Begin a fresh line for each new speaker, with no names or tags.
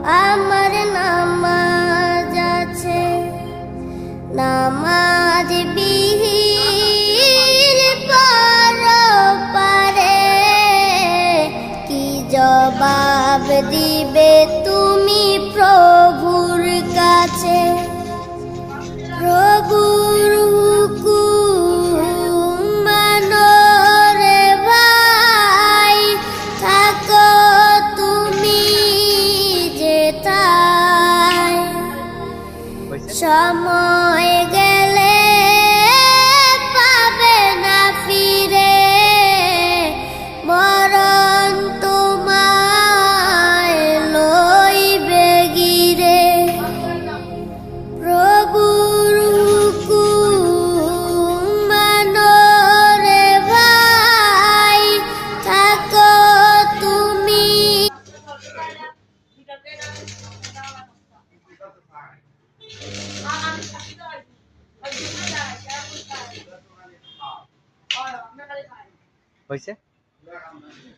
আমার নামাজ আছে, নামাজ বিহীন পরপারে কি জবাব দিবে তুমি প্রভুর কাছে? প্রভুর হুকুম মানো রে ভাই, থাকো তুমি যেথায়। সময় গেলে পাবে না ফিরে, মরণ তোমায় লইবে গিরে। প্রভুর হুকুম মানো রে ভাই, থাকো তুমি।
হয়েছে।